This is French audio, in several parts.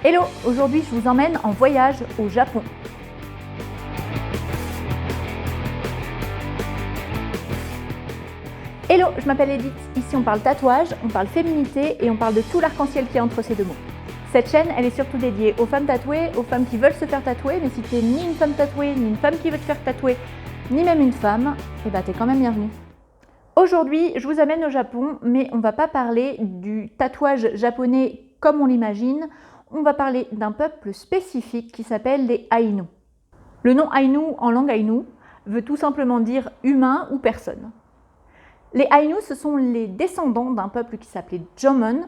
Hello, aujourd'hui je vous emmène en voyage au Japon. Hello, je m'appelle Edith, ici on parle tatouage, on parle féminité et on parle de tout l'arc-en-ciel qui est entre ces deux mots. Cette chaîne, elle est surtout dédiée aux femmes tatouées, aux femmes qui veulent se faire tatouer, mais si t'es ni une femme tatouée, ni une femme qui veut te faire tatouer, ni même une femme, eh ben t'es quand même bienvenue. Aujourd'hui, je vous amène au Japon, mais on va pas parler du tatouage japonais comme on l'imagine, on va parler d'un peuple spécifique qui s'appelle les Ainu. Le nom Ainu en langue Ainu veut tout simplement dire humain ou personne. Les Ainu, ce sont les descendants d'un peuple qui s'appelait Jomon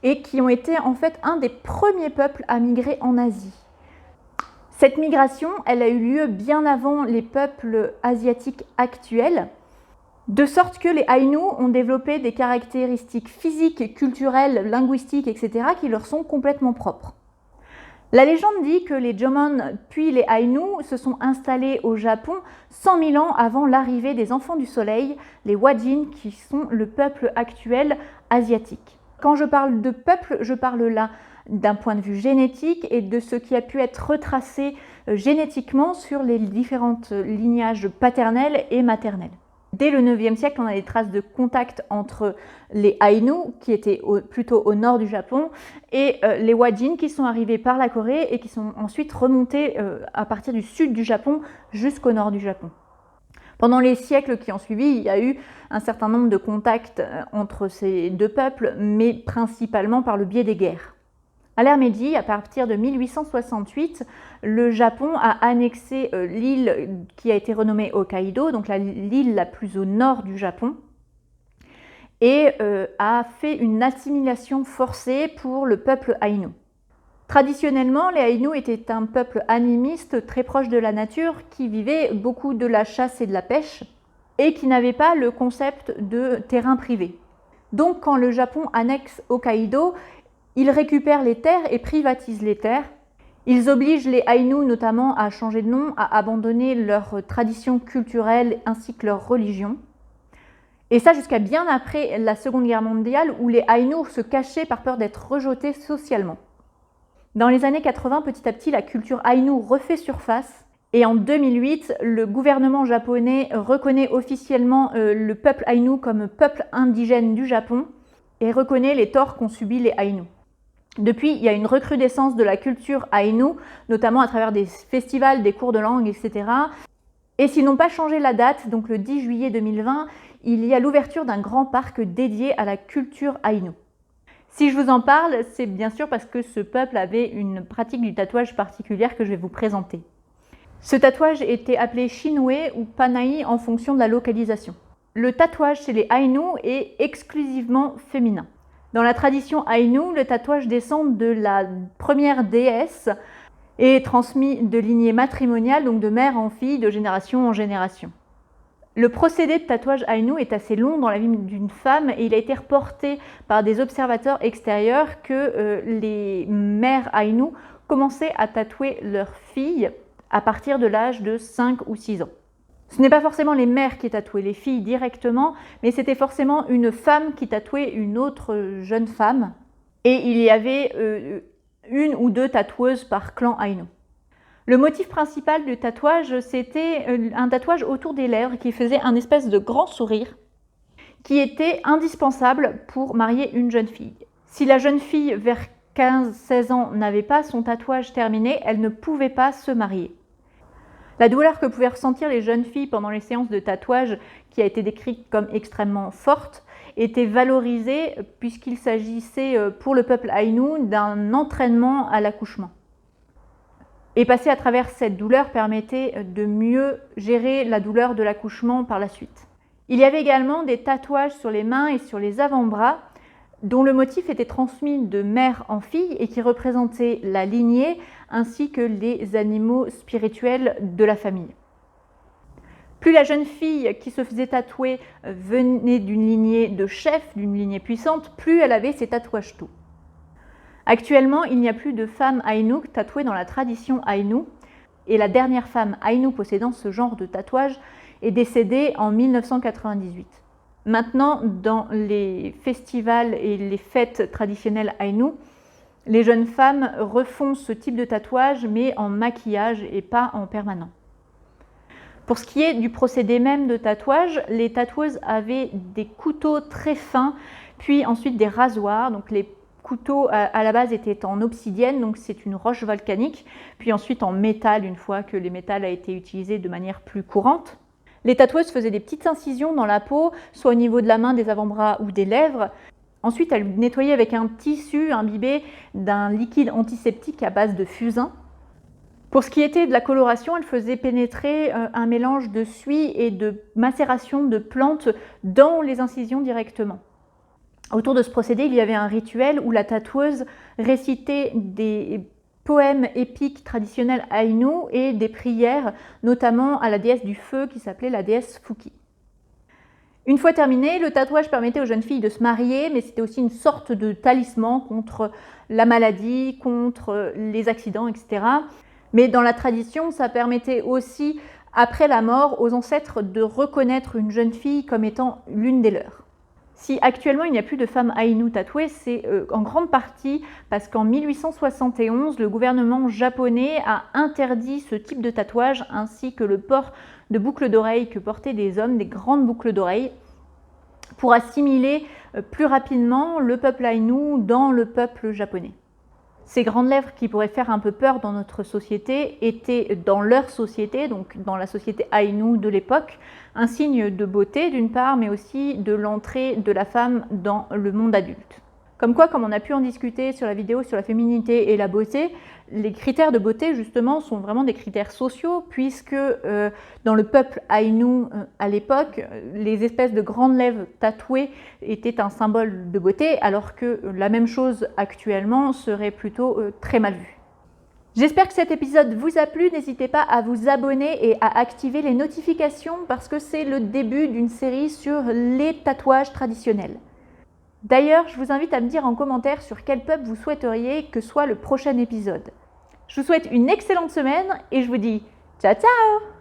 et qui ont été en fait un des premiers peuples à migrer en Asie. Cette migration, elle a eu lieu bien avant les peuples asiatiques actuels, de sorte que les Ainu ont développé des caractéristiques physiques, culturelles, linguistiques, etc. qui leur sont complètement propres. La légende dit que les Jomon puis les Ainu se sont installés au Japon 100 000 ans avant l'arrivée des enfants du soleil, les Wajin, qui sont le peuple actuel asiatique. Quand je parle de peuple, je parle là d'un point de vue génétique et de ce qui a pu être retracé génétiquement sur les différentes lignages paternels et maternels. Dès le 9e siècle, on a des traces de contact entre les Ainu, qui étaient plutôt au nord du Japon, et les Wajin, qui sont arrivés par la Corée et qui sont ensuite remontés à partir du sud du Japon jusqu'au nord du Japon. Pendant les siècles qui ont suivi, il y a eu un certain nombre de contacts entre ces deux peuples, mais principalement par le biais des guerres. À l'ère Meiji, à partir de 1868, le Japon a annexé l'île qui a été renommée Hokkaido, donc l'île la plus au nord du Japon, et a fait une assimilation forcée pour le peuple Ainu. Traditionnellement, les Ainu étaient un peuple animiste très proche de la nature qui vivait beaucoup de la chasse et de la pêche et qui n'avait pas le concept de terrain privé. Donc quand le Japon annexe Hokkaido, ils récupèrent les terres et privatisent les terres. Ils obligent les Ainu notamment à changer de nom, à abandonner leurs traditions culturelles ainsi que leur religion. Et ça jusqu'à bien après la Seconde Guerre mondiale où les Ainu se cachaient par peur d'être rejetés socialement. Dans les années 80, petit à petit, la culture Ainu refait surface. Et en 2008, le gouvernement japonais reconnaît officiellement le peuple Ainu comme peuple indigène du Japon et reconnaît les torts qu'ont subis les Ainu. Depuis, il y a une recrudescence de la culture Ainu, notamment à travers des festivals, des cours de langue, etc. Et s'ils n'ont pas changé la date, donc le 10 juillet 2020, il y a l'ouverture d'un grand parc dédié à la culture Ainu. Si je vous en parle, c'est bien sûr parce que ce peuple avait une pratique du tatouage particulière que je vais vous présenter. Ce tatouage était appelé Shinue ou Panai en fonction de la localisation. Le tatouage chez les Ainu est exclusivement féminin. Dans la tradition Ainu, le tatouage descend de la première déesse et est transmis de lignée matrimoniale, donc de mère en fille, de génération en génération. Le procédé de tatouage Ainu est assez long dans la vie d'une femme et il a été reporté par des observateurs extérieurs que les mères Ainu commençaient à tatouer leurs filles à partir de l'âge de 5 ou 6 ans. Ce n'est pas forcément les mères qui tatouaient les filles directement, mais c'était forcément une femme qui tatouait une autre jeune femme. Et il y avait une ou deux tatoueuses par clan Ainu. Le motif principal du tatouage, c'était un tatouage autour des lèvres qui faisait un espèce de grand sourire qui était indispensable pour marier une jeune fille. Si la jeune fille, vers 15-16 ans, n'avait pas son tatouage terminé, elle ne pouvait pas se marier. La douleur que pouvaient ressentir les jeunes filles pendant les séances de tatouage, qui a été décrite comme extrêmement forte, était valorisée puisqu'il s'agissait pour le peuple Ainu d'un entraînement à l'accouchement. Et passer à travers cette douleur permettait de mieux gérer la douleur de l'accouchement par la suite. Il y avait également des tatouages sur les mains et sur les avant-bras dont le motif était transmis de mère en fille et qui représentait la lignée ainsi que les animaux spirituels de la famille. Plus la jeune fille qui se faisait tatouer venait d'une lignée de chef, d'une lignée puissante, plus elle avait ses tatouages tôt. Actuellement, il n'y a plus de femmes Ainu tatouées dans la tradition Ainu et la dernière femme Ainu possédant ce genre de tatouage est décédée en 1998. Maintenant, dans les festivals et les fêtes traditionnelles Ainu, Les jeunes femmes refont ce type de tatouage, mais en maquillage et pas en permanent. Pour ce qui est du procédé même de tatouage, les tatoueuses avaient des couteaux très fins, puis ensuite des rasoirs. Donc les couteaux à la base étaient en obsidienne, donc c'est une roche volcanique, puis ensuite en métal une fois que le métal a été utilisé de manière plus courante. Les tatoueuses faisaient des petites incisions dans la peau, soit au niveau de la main, des avant-bras ou des lèvres. Ensuite, elles nettoyaient avec un tissu imbibé d'un liquide antiseptique à base de fusain. Pour ce qui était de la coloration, elles faisaient pénétrer un mélange de suie et de macération de plantes dans les incisions directement. Autour de ce procédé, il y avait un rituel où la tatoueuse récitait des poèmes épiques traditionnels Aïnou et des prières, notamment à la déesse du feu qui s'appelait la déesse Fuki. Une fois terminé, le tatouage permettait aux jeunes filles de se marier, mais c'était aussi une sorte de talisman contre la maladie, contre les accidents, etc. Mais dans la tradition, ça permettait aussi, après la mort, aux ancêtres de reconnaître une jeune fille comme étant l'une des leurs. Si actuellement il n'y a plus de femmes Aïnou tatouées, c'est en grande partie parce qu'en 1871, le gouvernement japonais a interdit ce type de tatouage ainsi que le port de boucles d'oreilles que portaient des hommes, des grandes boucles d'oreilles, pour assimiler plus rapidement le peuple Aïnou dans le peuple japonais. Ces grandes lèvres qui pourraient faire un peu peur dans notre société étaient dans leur société, donc dans la société Aïnou de l'époque, un signe de beauté d'une part, mais aussi de l'entrée de la femme dans le monde adulte. Comme quoi, comme on a pu en discuter sur la vidéo sur la féminité et la beauté, les critères de beauté justement sont vraiment des critères sociaux puisque dans le peuple Aïnou à l'époque, les espèces de grandes lèvres tatouées étaient un symbole de beauté alors que la même chose actuellement serait plutôt très mal vue. J'espère que cet épisode vous a plu, n'hésitez pas à vous abonner et à activer les notifications parce que c'est le début d'une série sur les tatouages traditionnels. D'ailleurs, je vous invite à me dire en commentaire sur quel peuple vous souhaiteriez que soit le prochain épisode. Je vous souhaite une excellente semaine et je vous dis ciao ciao!